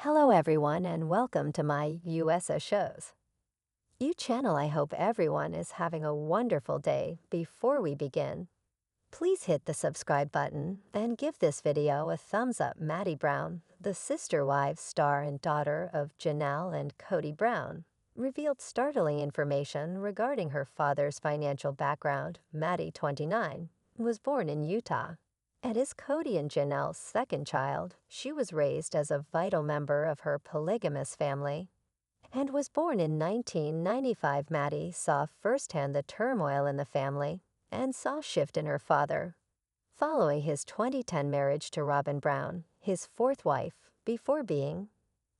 Hello everyone and welcome to my U.S.A shows. Channel, I hope everyone is having a wonderful day. Before we begin, please hit the subscribe button and give this video a thumbs up. Madison Brown, the sister wives star and daughter of Janelle and Kody Brown, revealed startling information regarding her father's financial background. Maddie, 29, was born in Utah and is Kody and Janelle's second child. She was raised as a vital member of her polygamous family and was born in 1995. Maddie saw firsthand the turmoil in the family and saw a shift in her father following his 2010 marriage to Robyn Brown, his fourth wife, before being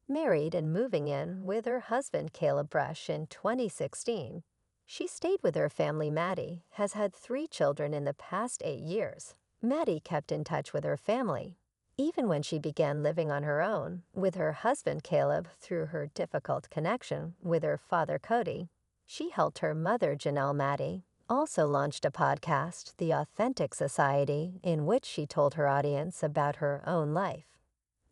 married and moving in with her husband Caleb Brush in 2016. She stayed with her family. Maddie has had 3 children in the past 8 years. Maddie kept in touch with her family, even when she began living on her own with her husband Caleb. Through her difficult connection with her father Kody, she helped her mother Janelle. Maddie also launched a podcast, The Authentic Society, in which she told her audience about her own life.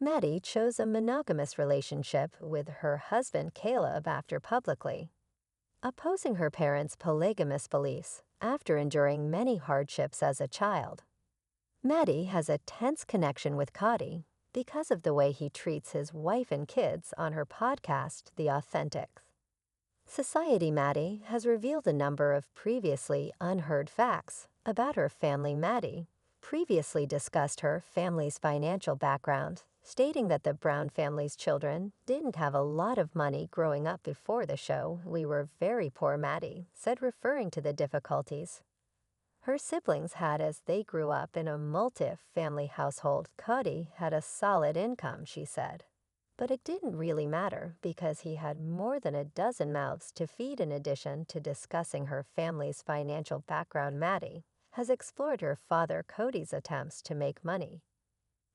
Maddie chose a monogamous relationship with her husband Caleb after publicly opposing her parents' polygamous beliefs after enduring many hardships as a child. Maddie has a tense connection with Kody because of the way he treats his wife and kids on her podcast, The Authentic Society. Maddie has revealed a number of previously unheard facts about her family. Maddie previously discussed her family's financial background, stating that the Brown family's children didn't have a lot of money growing up. Before the show, "We were very poor," Maddie said, referring to the difficulties her siblings had as they grew up in a multi-family household. Kody had a solid income, she said, but it didn't really matter because he had more than a dozen mouths to feed. In addition to discussing her family's financial background, Maddie has explored her father Kody's attempts to make money.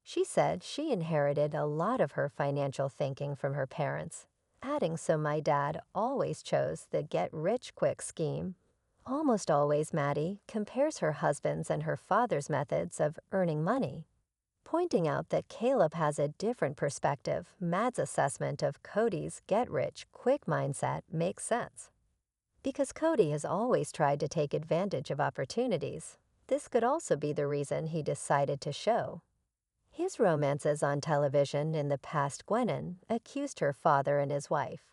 She said she inherited a lot of her financial thinking from her parents, adding, "So my dad always chose the get-rich-quick scheme." Almost always, Maddie compares her husband's and her father's methods of earning money, pointing out that Caleb has a different perspective. Mad's assessment of Kody's get-rich-quick mindset makes sense, because Kody has always tried to take advantage of opportunities. This could also be the reason he decided to show his romances on television in the past. Gwennon accused her father and his wife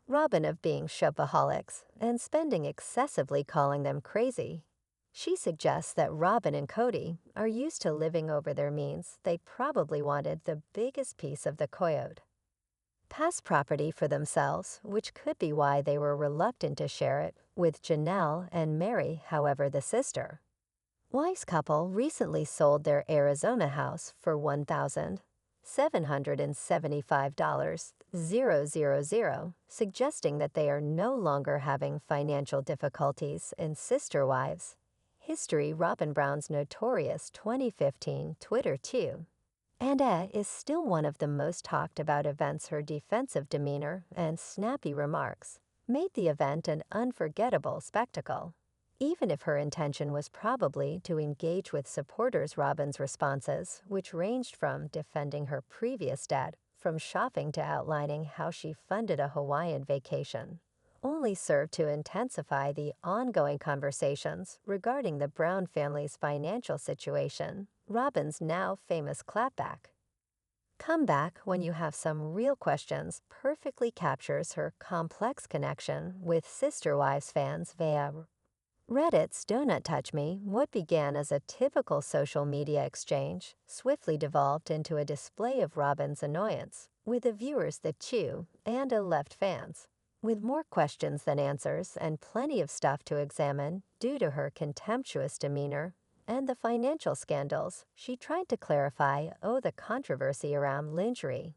Robyn of being shopaholics and spending excessively, calling them crazy. She suggests that Robyn and Kody are used to living over their means. They probably wanted the biggest piece of the coyote past property for themselves, which could be why they were reluctant to share it with Janelle and Mary. However, the sister wives couple recently sold their Arizona house for $1,775,000, suggesting that they are no longer having financial difficulties. In Sister Wives history, Robyn Brown's notorious 2015 Twitter too and is still one of the most talked about events. Her defensive demeanor and snappy remarks made the event an unforgettable spectacle, even if her intention was probably to engage with supporters. Robyn's responses, which ranged from defending her previous dad from shopping to outlining how she funded a Hawaiian vacation, only served to intensify the ongoing conversations regarding the Brown family's financial situation. Robyn's now famous clapback comeback, "When you have some real questions," perfectly captures her complex connection with Sister Wives fans via Reddit's "Donut Touch Me." What began as a typical social media exchange swiftly devolved into a display of Robyn's annoyance with the viewers that chew and left fans with more questions than answers and plenty of stuff to examine due to her contemptuous demeanor and the financial scandals she tried to clarify. The controversy around lingerie.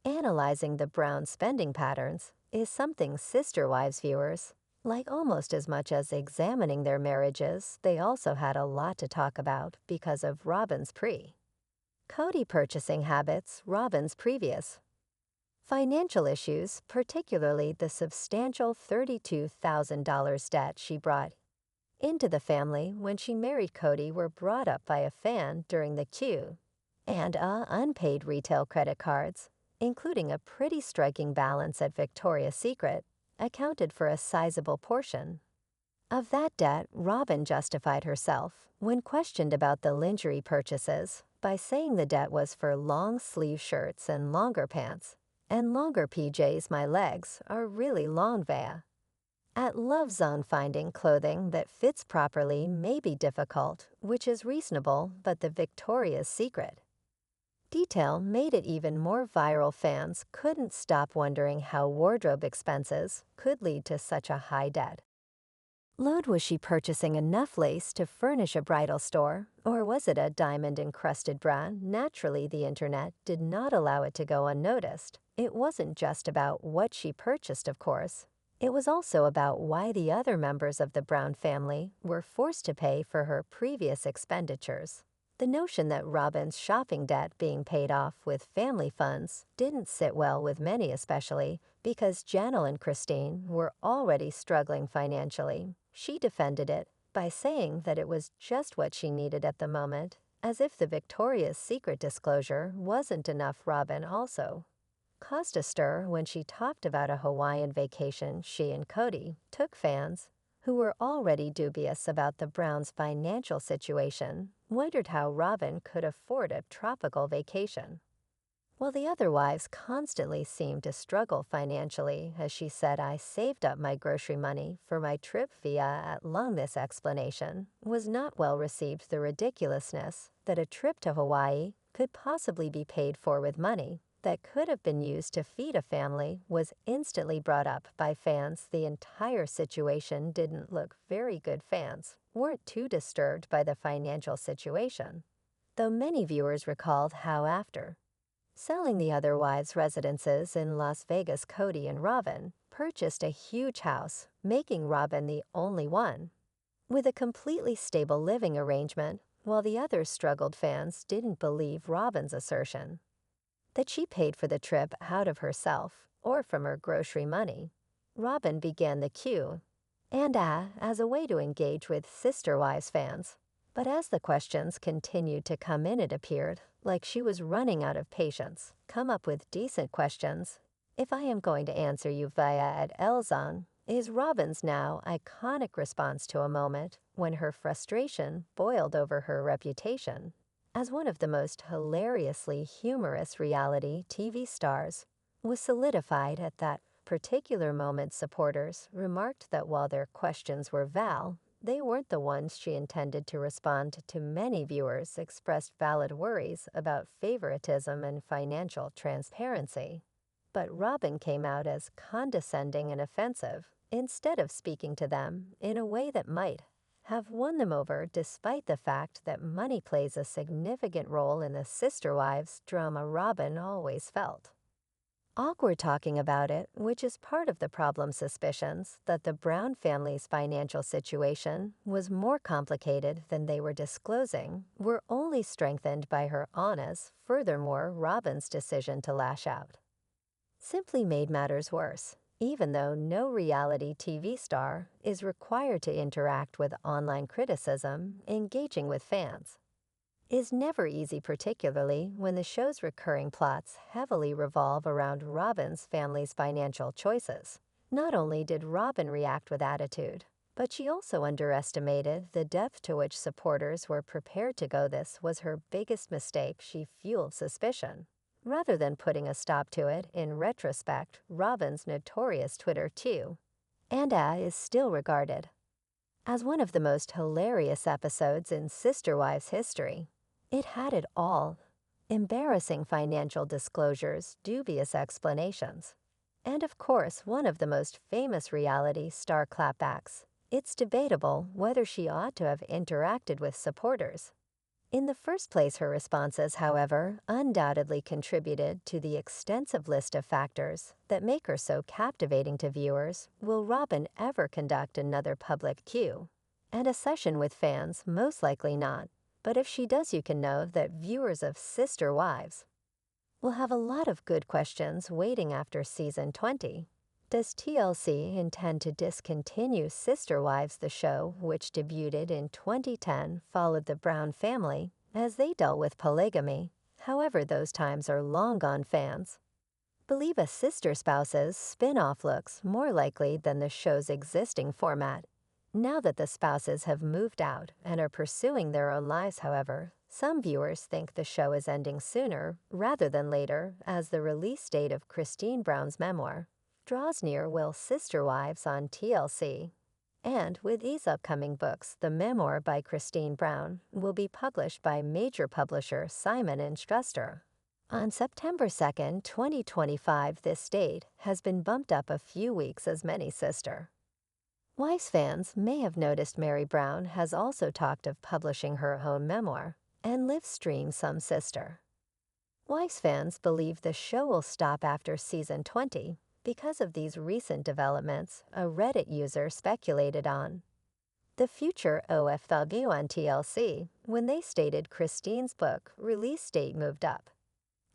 Analyzing the Brown spending patterns is something Sister Wives viewers like almost as much as examining their marriages. They also had a lot to talk about because of Robyn's Kody purchasing habits, Robyn's previous financial issues, particularly the substantial $32,000 debt she brought into the family when she married Kody, were brought up by a fan during the queue, and unpaid retail credit cards including a pretty striking balance at Victoria's Secret, accounted for a sizable portion. Of that debt, Robyn justified herself, when questioned about the lingerie purchases, by saying the debt was for long-sleeve shirts and longer pants, and longer PJs my legs are really long via. At Love Zone, finding clothing that fits properly may be difficult, which is reasonable, but the Victoria's Secret detail made it even more viral. Fans couldn't stop wondering how wardrobe expenses could lead to such a high debt. Was she purchasing enough lace to furnish a bridal store, or was it a diamond-encrusted bra? Naturally, the internet did not allow it to go unnoticed. It wasn't just about what she purchased, of course. It was also about why the other members of the Brown family were forced to pay for her previous expenditures. The notion that Robyn's shopping debt being paid off with family funds didn't sit well with many, especially because Janelle and Christine were already struggling financially. She defended it by saying that it was just what she needed at the moment, as if the Victoria's Secret disclosure wasn't enough. Robyn also caused a stir when she talked about a Hawaiian vacation she and Kody took. Fans, who were already dubious about the Browns' financial situation, wondered how Robyn could afford a tropical vacation, while the other wives constantly seemed to struggle financially. As she said, "I saved up my grocery money for my trip via at long." This explanation was not well received. The ridiculousness that a trip to Hawaii could possibly be paid for with money that could have been used to feed a family was instantly brought up by fans. The entire situation didn't look very good. Fans weren't too disturbed by the financial situation, though many viewers recalled how after selling the other wives' residences in Las Vegas, Kody and Robyn purchased a huge house, making Robyn the only one with a completely stable living arrangement, while the others struggled. Fans didn't believe Robyn's assertion that she paid for the trip out of herself or from her grocery money. Robyn began the Q&A as a way to engage with Sister Wives fans. But as the questions continued to come in, it appeared like she was running out of patience. Come up with decent questions if I am going to answer you via at Elzon, is Robyn's now iconic response to a moment when her frustration boiled over. Her reputation as one of the most hilariously humorous reality TV stars was solidified at that particular moment. Supporters remarked that while their questions were they weren't the ones she intended to respond to. Many viewers expressed valid worries about favoritism and financial transparency, but Robyn came out as condescending and offensive instead of speaking to them in a way that might have won them over. Despite the fact that money plays a significant role in the Sister Wives drama, Robyn always felt awkward talking about it, which is part of the problem. Suspicions that the Brown family's financial situation was more complicated than they were disclosing were only strengthened by her honest. Furthermore, Robyn's decision to lash out simply made matters worse. Even though no reality TV star is required to interact with online criticism, engaging with fans is never easy, particularly when the show's recurring plots heavily revolve around Robyn's family's financial choices. Not only did Robyn react with attitude, but she also underestimated the depth to which supporters were prepared to go. This was her biggest mistake. She fueled suspicion rather than putting a stop to it. In retrospect, Robyn's notorious Twitter Q&A is still regarded as one of the most hilarious episodes in Sister Wives history. It had it all: embarrassing financial disclosures, dubious explanations, and of course one of the most famous reality star clapbacks. It's debatable whether she ought to have interacted with supporters in the first place. Her responses, however, undoubtedly contributed to the extensive list of factors that make her so captivating to viewers. Will Robyn ever conduct another public Q&A session with fans? Most likely not. But if she does, you can know that viewers of Sister Wives will have a lot of good questions waiting after season 20. Does TLC intend to discontinue Sister Wives? The show, which debuted in 2010, followed the Brown family as they dealt with polygamy. However, those times are long gone. Fans believe a sister spouse's spin-off looks more likely than the show's existing format. Now that the spouses have moved out and are pursuing their own lives, however, some viewers think the show is ending sooner rather than later, as the release date of Christine Brown's memoir draws near. Will Sister Wives on TLC. And with these upcoming books, the memoir by Christine Brown will be published by major publisher Simon & Schuster. On September 2nd, 2025, this date has been bumped up a few weeks as many Sister Wives fans may have noticed Mary Brown has also talked of publishing her own memoir and live stream some Sister Wives fans believe the show will stop after season 20 because of these recent developments a Reddit user speculated on the future of the view on TLC when they stated Christine's book release date moved up.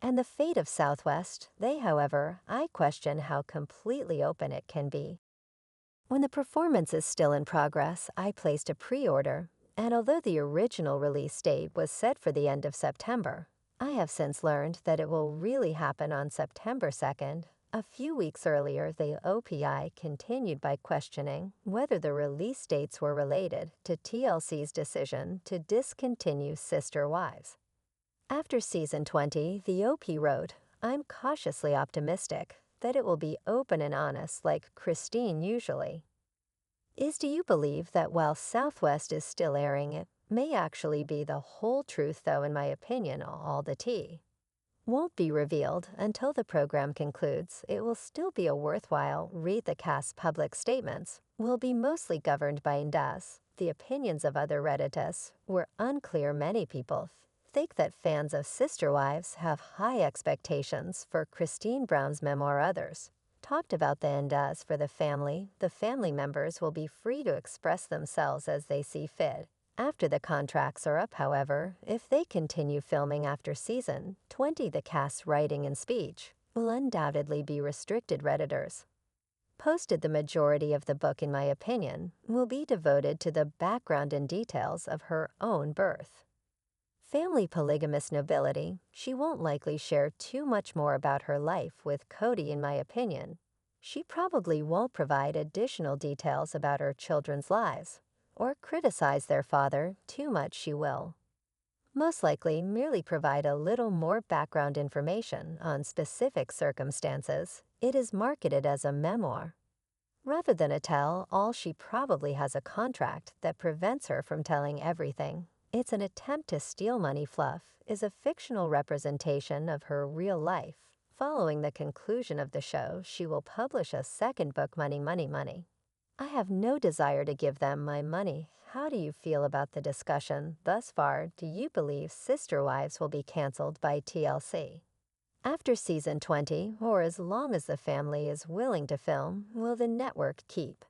And the fate of Southwest, however, I question how completely open it can be. When the performance is still in progress, I placed a pre-order, and although the original release date was set for the end of September, I have since learned that it will really happen on September 2nd. A few weeks earlier, the OPI continued by questioning whether the release dates were related to TLC's decision to discontinue Sister Wives. After season 20, the OP wrote, "I'm cautiously optimistic that it will be open and honest like Christine usually is. Do you believe that while Southwest is still airing, it may actually be the whole truth, though in my opinion all the tea won't be revealed until the program concludes. It will still be a worthwhile read. The cast's public statements will be mostly governed by NDAS. The opinions of other Reddites were unclear. Many people think that fans of Sister Wives have high expectations for Christine Brown's memoir. Others talked about the NDAS for the family. The family members will be free to express themselves as they see fit after the contracts are up. However, if they continue filming after season 20, the cast's writing and speech will undoubtedly be restricted. Redditors posted the majority of the book, in my opinion, will be devoted to the background and details of her own birth family, polygamous nobility. She won't likely share too much more about her life with Kody. In my opinion, she probably won't provide additional details about her children's lives or criticize their father too much. She will most likely merely provide a little more background information on specific circumstances. It is marketed as a memoir rather than a tell-all. She probably has a contract that prevents her from telling everything. It's an attempt to steal money. Fluff is a fictional representation of her real life. Following the conclusion of the show, she will publish a second book, Money, Money, Money. I have no desire to give them my money. How do you feel about the discussion thus far? Do you believe Sister Wives will be canceled by TLC after season 20, or as long as the family is willing to film, will the network keep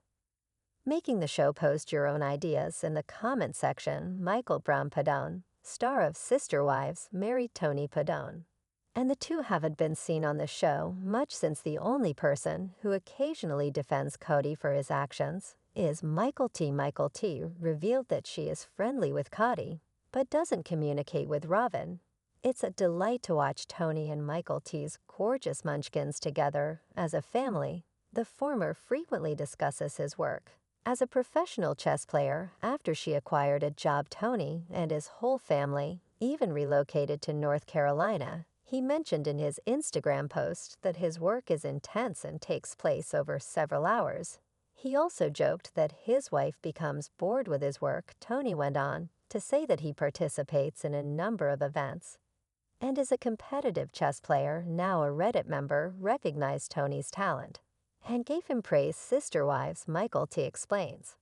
making the show? Post your own ideas in the comment section. Michael Brown Padone, star of Sister Wives, married Tony Padone, and the two haven't been seen on the show much since the only person who occasionally defends Kody for his actions is Michael T. Michael T. revealed that she is friendly with Kody, but doesn't communicate with Robyn. It's a delight to watch Tony and Michael T.'s gorgeous munchkins together as a family. The former frequently discusses his work as a professional chess player. After she acquired a job, Tony and his whole family even relocated to North Carolina. He mentioned in his Instagram post that his work is intense and takes place over several hours. He also joked that his wife becomes bored with his work. Tony went on to say that he participates in a number of events and is a competitive chess player. Now a Reddit member recognized Tony's talent and gave him praise. Sister Wives, Michael T. explains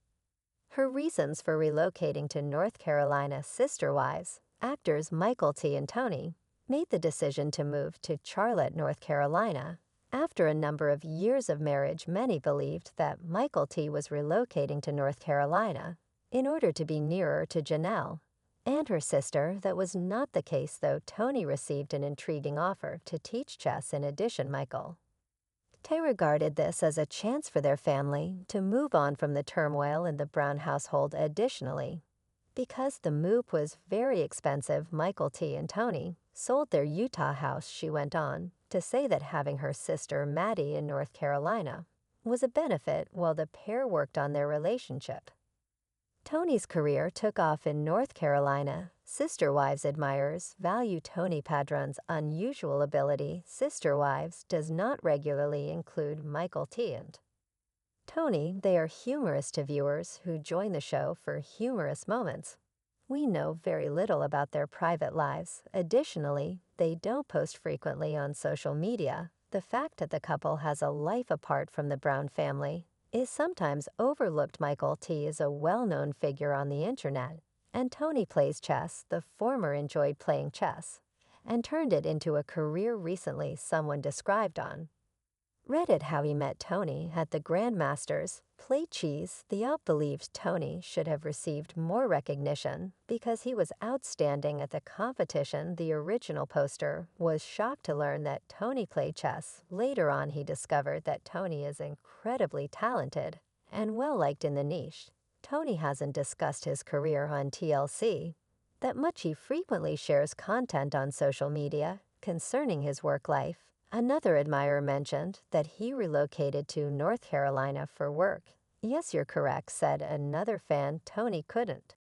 her reasons for relocating to North Carolina. Sister Wives actors Michael T. and Tony made the decision to move to Charlotte, North Carolina. After a number of years of marriage, many believed that Michael T. was relocating to North Carolina in order to be nearer to Janelle and her sister. That was not the case, though. Tony received an intriguing offer to teach chess. In addition, Michael T. regarded this as a chance for their family to move on from the turmoil in the Brown household. Additionally, because the move was very expensive, Michael T. and Tony sold their Utah house. She went on to say that having her sister Maddie in North Carolina was a benefit while the pair worked on their relationship. Tony's career took off in North Carolina. Sister Wives admirers value Tony Padron's unusual ability. Sister Wives does not regularly include Michael T. and Tony. They are humorous to viewers who join the show for humorous moments. We know very little about their private lives. Additionally, they don't post frequently on social media. The fact that the couple has a life apart from the Brown family is sometimes overlooked. Michael T. is a well-known figure on the internet, and Tony plays chess. The former enjoyed playing chess and turned it into a career recently, someone described on Reddit how he met Tony at the Grandmasters. Play cheese. The out-believed Tony should have received more recognition because he was outstanding at the competition. The original poster was shocked to learn that Tony played chess. Later on, he discovered that Tony is incredibly talented and well-liked in the niche. Tony hasn't discussed his career on TLC that much. He frequently shares content on social media concerning his work life. Another admirer mentioned that he relocated to North Carolina for work. Yes, you're correct, said another fan. Tony couldn't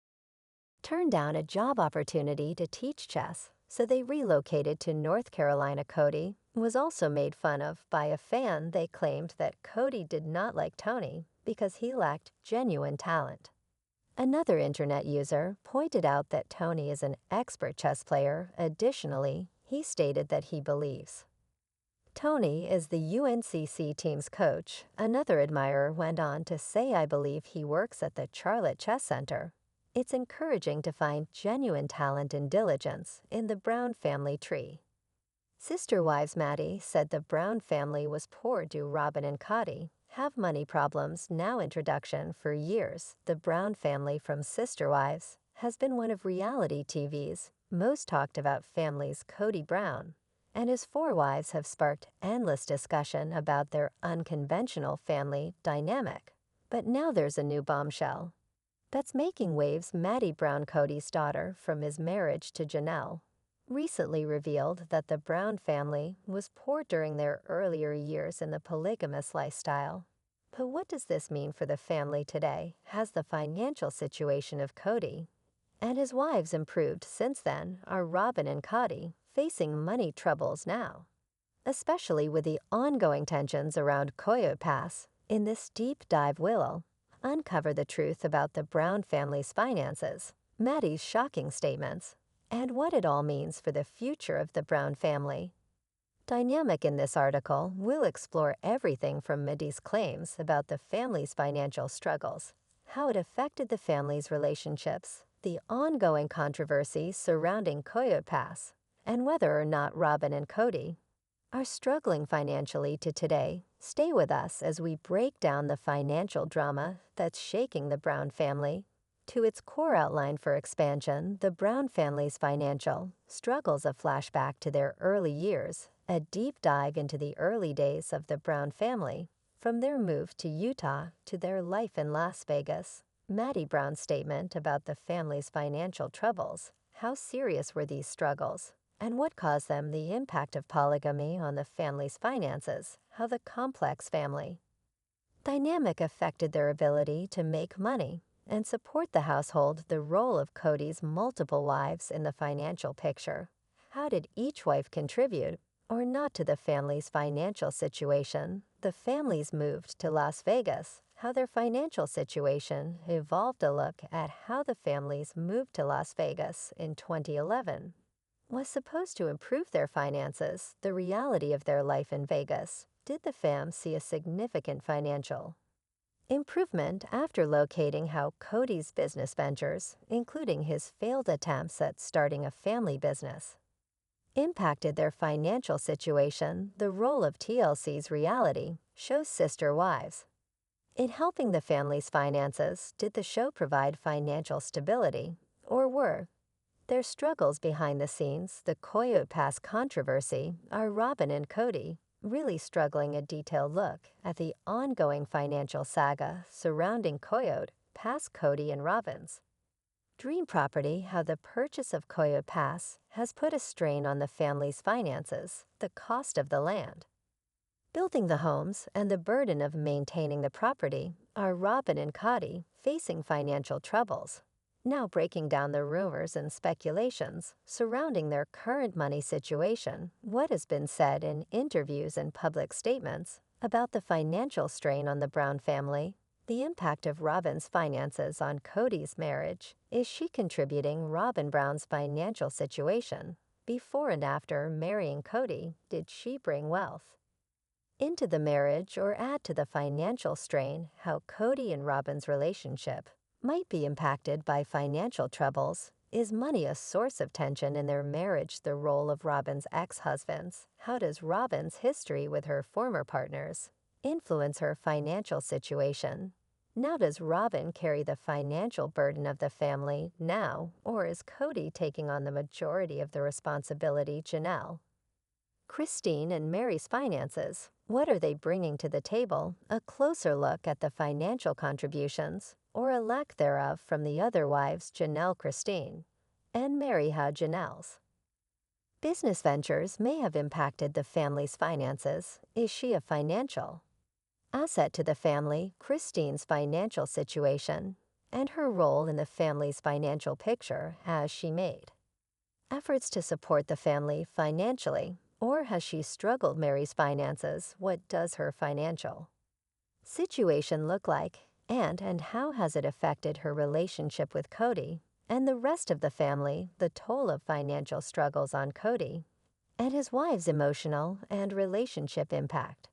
turn down a job opportunity to teach chess, so they relocated to North Carolina. Kody was also made fun of by a fan. They claimed that Kody did not like Tony because he lacked genuine talent. Another internet user pointed out that Tony is an expert chess player. Additionally, he stated that he believes Tony is the UNCC team's coach. Another admirer went on to say, I believe he works at the Charlotte Chess Center. It's encouraging to find genuine talent and diligence in the Brown family tree. Sister Wives Maddie said the Brown family was poor. Do Robyn and Kody have money problems now? Introduction. For years, the Brown family from Sister Wives has been one of reality TV's most talked about families. Kody Brown and his 4 wives have sparked endless discussion about their unconventional family dynamic. But now there's a new bombshell that's making waves. Maddie Brown, Kody's daughter from his marriage to Janelle, recently revealed that the Brown family was poor during their earlier years in the polygamous lifestyle. But what does this mean for the family today? Has the financial situation of Kody and his wives improved since then? Are Robyn and Kody facing money troubles now, especially with the ongoing tensions around Coyote Pass? In this deep dive, we'll uncover the truth about the Brown family's finances, Maddie's shocking statements, and what it all means for the future of the Brown family dynamic. In this article, we'll explore everything from Maddie's claims about the family's financial struggles, how it affected the family's relationships, the ongoing controversy surrounding Coyote Pass, and whether or not Robyn and Kody are struggling financially to today. Stay with us as we break down the financial drama that's shaking the Brown family to its core. Outline for expansion: the Brown family's financial struggles, a flashback to their early years, a deep dive into the early days of the Brown family, from their move to Utah to their life in Las Vegas. Maddie Brown's statement about the family's financial troubles. How serious were these struggles, and what caused them? The impact of polygamy on the family's finances, how the complex family dynamic affected their ability to make money and support the household, the role of Kody's multiple wives in the financial picture. How did each wife contribute or not to the family's financial situation? The families moved to Las Vegas, how their financial situation evolved. A look at how the families moved to Las Vegas in 2011 was supposed to improve their finances. The reality of their life in Vegas. Did the fam see a significant financial improvement after locating? How Kody's business ventures, including his failed attempts at starting a family business, impacted their financial situation. The role of TLC's reality show Sister Wives in helping the family's finances. Did the show provide financial stability, or were their struggles behind the scenes? The Coyote Pass controversy. Are Robyn and Kody really struggling? A detailed look at the ongoing financial saga surrounding Coyote Pass. Kody and Robyn's Dream property: how the purchase of Coyote Pass has put a strain on the family's finances, the cost of the land. Building the homes and the burden of maintaining the property are Robyn and Kody facing financial troubles. Now breaking down the rumors and speculations surrounding their current money situation, what has been said in interviews and public statements about the financial strain on the Brown family, the impact of Robyn's finances on Kody's marriage. Is she contributing Robyn Brown's financial situation? Before and after marrying Kody, did she bring wealth into the marriage or add to the financial strain? How Kody and Robyn's relationship might be impacted by financial troubles. Is money a source of tension in their marriage? The role of Robyn's ex-husbands. How does Robyn's history with her former partners influence her financial situation? Now, does Robyn carry the financial burden of the family now, or is Kody taking on the majority of the responsibility? Janelle, Christine, and Mary's finances. What are they bringing to the table? A closer look at the financial contributions, or a lack thereof, from the other wives, Janelle, Christine, and Mary. How Janelle's business ventures may have impacted the family's finances. Is she a financial asset to the family? Christine's financial situation and her role in the family's financial picture. Has she made efforts to support the family financially, or has she struggled? Mary's finances. What does her financial situation look like, and how has it affected her relationship with Kody and the rest of the family? The toll of financial struggles on Kody and his wife's emotional and relationship impact.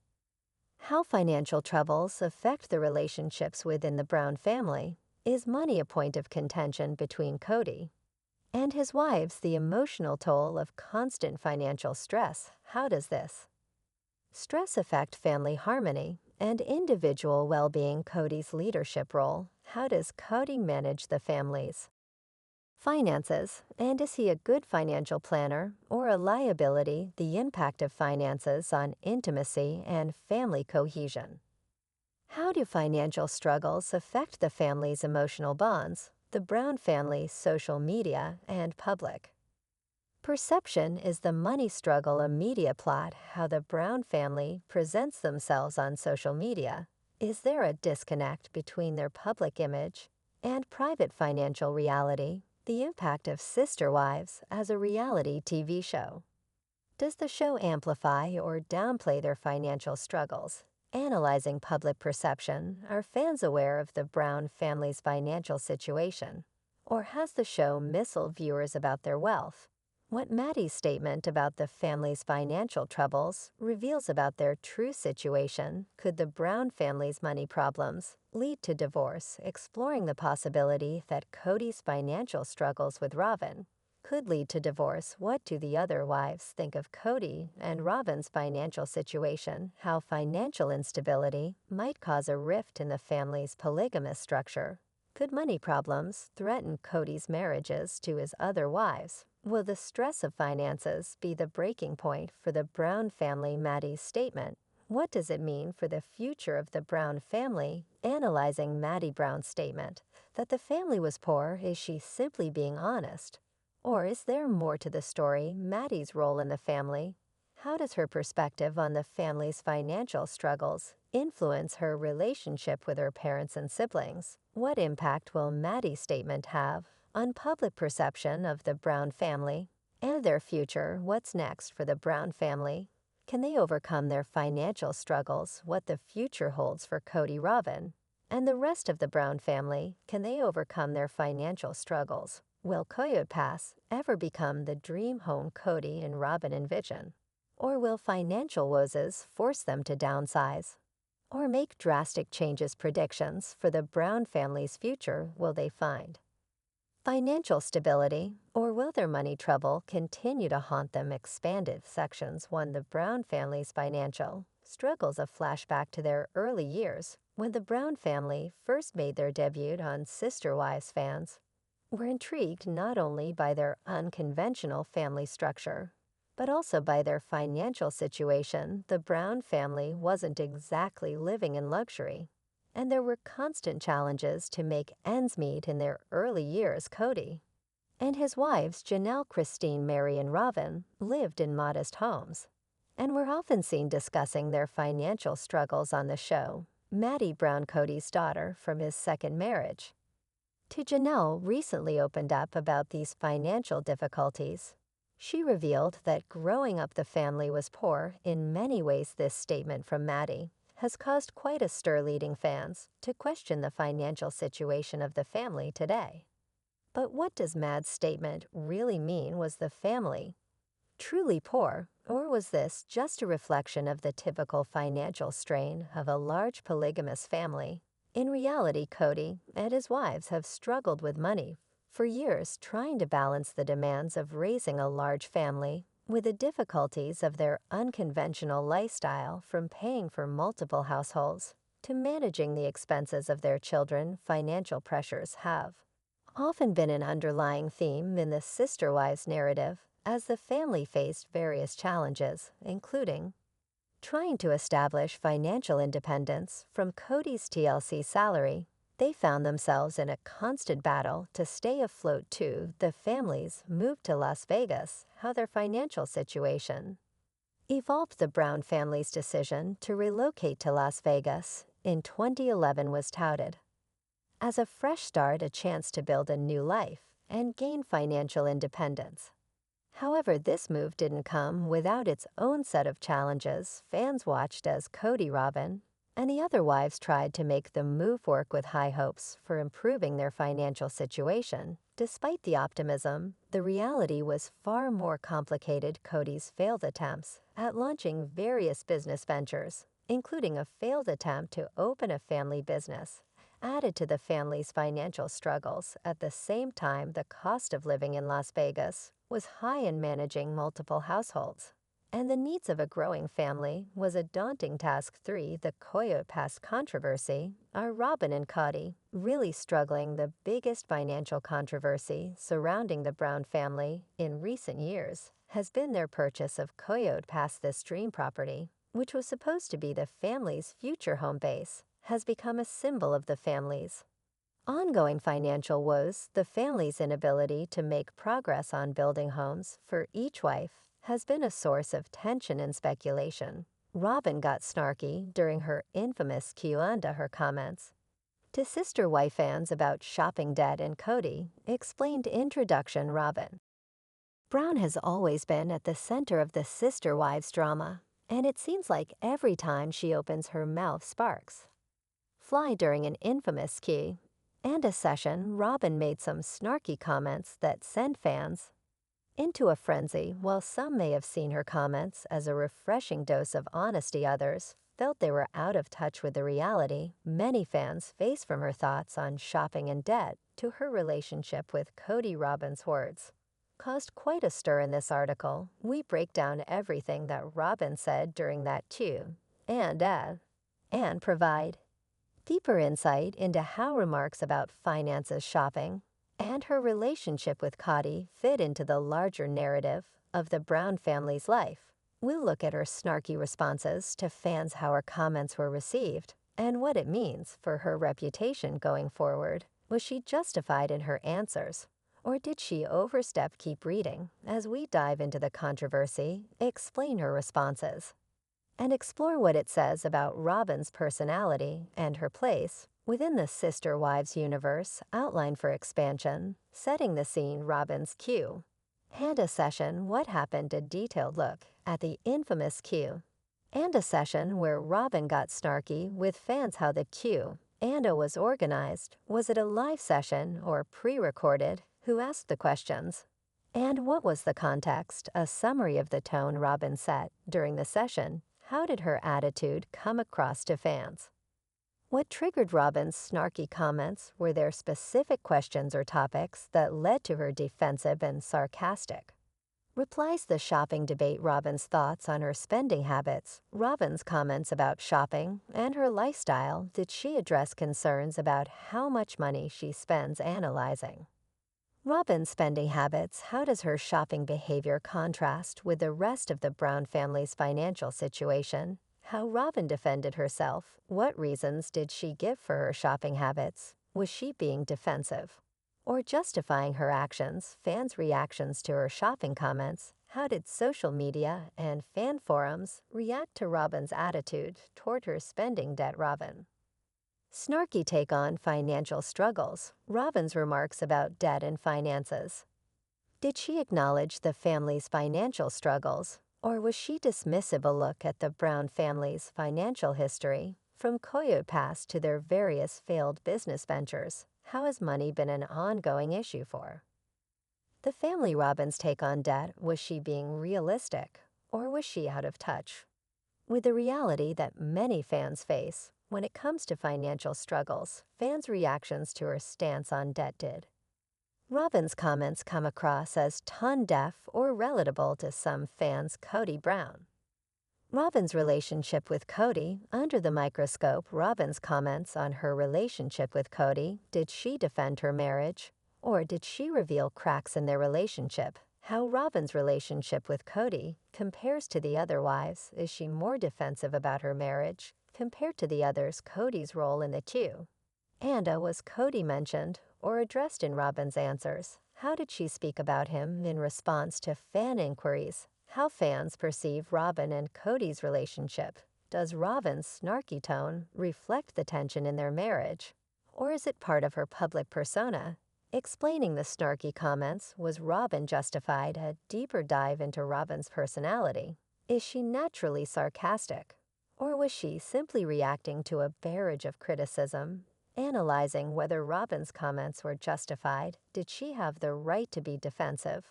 How financial troubles affect the relationships within the Brown family. Is money a point of contention between Kody and his wives? The emotional toll of constant financial stress. How does this stress affect family harmony and individual well-being? Kody's leadership role. How does Kody manage the family's finances, and is he a good financial planner or a liability? The impact of finances on intimacy and family cohesion. How do financial struggles affect the family's emotional bonds? The Brown family, social media, and public perception. Is the money struggle a media plot? How the Brown family presents themselves on social media. Is there a disconnect between their public image and private financial reality? The impact of Sister Wives as a reality TV show. Does the show amplify or downplay their financial struggles? Analyzing public perception. Are fans aware of the Brown family's financial situation, or has the show misled viewers about their wealth? What Maddie's statement about the family's financial troubles reveals about their true situation. Could the Brown family's money problems lead to divorce? Exploring the possibility that Kody's financial struggles with Robyn could lead to divorce. What do the other wives think of Kody and Robyn's financial situation? How financial instability might cause a rift in the family's polygamous structure. Could money problems threaten Kody's marriages to his other wives? Will the stress of finances be the breaking point for the Brown family? Maddie's statement. What does it mean for the future of the Brown family? Analyzing Maddie Brown's statement that the family was poor. Is she simply being honest, or is there more to the story? Maddie's role in the family. How does her perspective on the family's financial struggles influence her relationship with her parents and siblings? What impact will Maddie's statement have on public perception of the Brown family and their future? What's next for the Brown family? Can they overcome their financial struggles? What the future holds for Kody, Robyn, and the rest of the Brown family? Can they overcome their financial struggles? Will Coyote Pass ever become the dream home Kody and Robyn envision? Or will financial woes force them to downsize or make drastic changes? Predictions for the Brown family's future. Will they find financial stability, or will their money trouble continue to haunt them? Expanded sections 1. The Brown family's financial struggles. A flashback to their early years when the Brown family first made their debut on Sister Wives. Fans were intrigued not only by their unconventional family structure, but also by their financial situation. The Brown family wasn't exactly living in luxury. and there were constant challenges to make ends meet in their early years. Kody and his wives Janelle, Christine, Mary, and Robyn lived in modest homes and were often seen discussing their financial struggles on the show. Madison Brown, Kody's daughter from his second marriage to Janelle, recently opened up about these financial difficulties. She revealed that growing up the family was poor in many ways. This statement from Maddie has caused quite a stir, leading fans to question the financial situation of the family today. But what does Mad's statement really mean? Was the family truly poor, or was this just a reflection of the typical financial strain of a large polygamous family? In reality, Kody and his wives have struggled with money for years, trying to balance the demands of raising a large family with the difficulties of their unconventional lifestyle, from paying for multiple households to managing the expenses of their children. Financial pressures have often been an underlying theme in the sister wives narrative, as the family faced various challenges, including trying to establish financial independence from Kody's TLC salary. They found themselves in a constant battle to stay afloat too. The families moved to Las Vegas. How their financial situation evolved. The Brown family's decision to relocate to Las Vegas in 2011 was touted as a fresh start, a chance to build a new life and gain financial independence. However, this move didn't come without its own set of challenges. Fans watched as Kody, Robyn, and the other wives tried to make the move work with high hopes for improving their financial situation. Despite the optimism, the reality was far more complicated. Kody's failed attempts at launching various business ventures, including a failed attempt to open a family business, added to the family's financial struggles. At the same time, the cost of living in Las Vegas was high, in managing multiple households and the needs of a growing family was a daunting task. 3. The Coyote Pass controversy. Are Robyn and Kody really struggling? The biggest financial controversy surrounding the Brown family in recent years has been their purchase of Coyote Pass. This dream property, which was supposed to be the family's future home base, has become a symbol of the family's ongoing financial woes. The family's inability to make progress on building homes for each wife has been a source of tension and speculation. Robyn got snarky during her infamous Q&A. Her comments to sister wife fans about shopping debt, and Kody explained. Introduction. Robyn Brown has always been at the center of the sister wives drama, and it seems like every time she opens her mouth, sparks fly. During an infamous Q&A session, Robyn made some snarky comments that sent fans into a frenzy. While some may have seen her comments as a refreshing dose of honesty, others felt they were out of touch with the reality many fans face. From her thoughts on shopping and debt to her relationship with Kody, Robyn's words caused quite a stir. In this article, we break down everything that Robyn said during that Q&A and provide deeper insight into how remarks about finances, shopping, and her relationship with Kody fit into the larger narrative of the Brown family's life. We'll look at her snarky responses to fans, how her comments were received, and what it means for her reputation going forward. Was she justified in her answers, or did she overstep? Keep reading as we dive into the controversy, explain her responses, and explore what it says about Robyn's personality and her place within the sister wives universe. Outline for expansion. Setting the scene. Robyn's Q&A session. What happened? A detailed look at the infamous Q&A session where Robyn got snarky with fans. How the Q&A was organized. Was it a live session or pre-recorded? Who asked the questions, and what was the context? A summary of the tone Robyn set during the session. How did her attitude come across to fans? What triggered Robyn's snarky comments? Were there specific questions or topics that led to her defensive and sarcastic replies? The shopping debate. Robyn's thoughts on her spending habits. Robyn's comments about shopping and her lifestyle. Did she address concerns about how much money she spends? Analyzing Robyn's spending habits. How does her shopping behavior contrast with the rest of the Brown family's financial situation? How Robyn defended herself. What reasons did she give for her shopping habits? Was she being defensive or justifying her actions? Fans' reactions to her shopping comments. How did social media and fan forums react to Robyn's attitude toward her spending debt? Robyn. Snarky take on financial struggles. Robyn's remarks about debt and finances. Did she acknowledge the family's financial struggles, or was she dismissive? A look at the Brown family's financial history, from Coyote past to their various failed business ventures. How has money been an ongoing issue for the family? Robyn's take on debt. Was she being realistic, or was she out of touch with the reality that many fans face when it comes to financial struggles? Fans' reactions to her stance on debt. Did Robyn's comments come across as tone-deaf or relatable to some fans? Kody Brown. Robyn's relationship with Kody under the microscope. Robyn's comments on her relationship with Kody. Did she defend her marriage, or did she reveal cracks in their relationship? How Robyn's relationship with Kody compares to the other wives. Is she more defensive about her marriage compared to the others? Kody's role in the two. And was Kody mentioned or addressed in Robyn's answers? How did she speak about him in response to fan inquiries? How fans perceive Robyn and Kody's relationship. Does Robyn's snarky tone reflect the tension in their marriage, or is it part of her public persona? Explaining the snarky comments. Was Robyn justified? A deeper dive into Robyn's personality. Is she naturally sarcastic, or was she simply reacting to a barrage of criticism? Analyzing whether Robyn's comments were justified. Did she have the right to be defensive,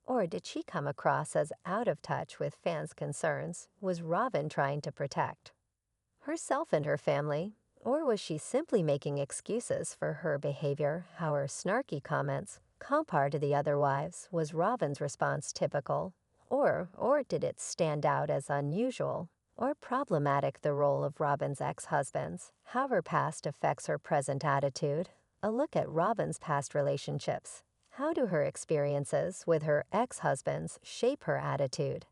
or did she come across as out of touch with fans' concerns? Was Robyn trying to protect herself and her family, or was she simply making excuses for her behavior? How her snarky comments compare to the other wives. Was Robyn's response typical, or did it stand out as unusual or problematic? The role of Robyn's ex-husbands. How her past affects her present attitude. A look at Robyn's past relationships. How do her experiences with her ex-husbands shape her attitude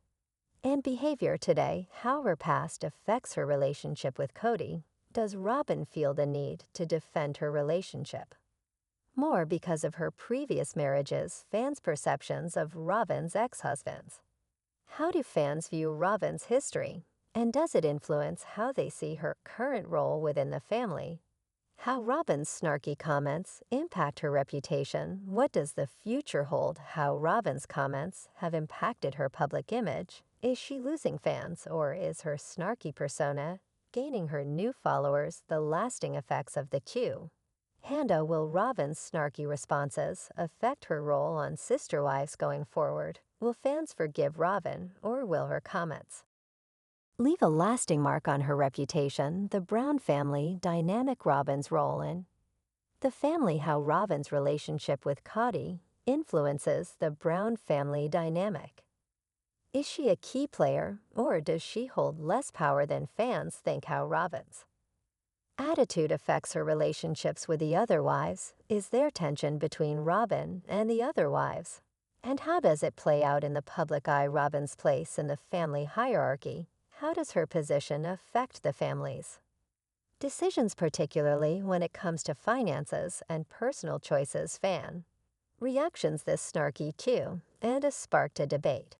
and behavior today? How her past affects her relationship with Kody. Does Robyn feel the need to defend her relationship more because of her previous marriages? Fans' perceptions of Robyn's ex-husbands. How do fans view Robyn's history, and does it influence how they see her current role within the family? How Robyn's snarky comments impact her reputation. What does the future hold? How Robyn's comments have impacted her public image. Is she losing fans, or is her snarky persona gaining her new followers? The lasting effects of the Q. Handa. Will Robyn's snarky responses affect her role on Sister Wives going forward? Will fans forgive Robyn, or will her comments leave a lasting mark on her reputation? The Brown family dynamic. Robyn's role in the family. How Robyn's relationship with Kody influences the Brown family dynamic. Is she a key player, or does she hold less power than fans think? How Robyn's attitude affects her relationships with the other wives. Is there tension between Robyn and the other wives? And how does it play out in the public eye? Robyn's place in the family hierarchy. How does her position affect the family's decisions, particularly when it comes to finances and personal choices? Fan reactions. This snarky too, and a sparked a debate.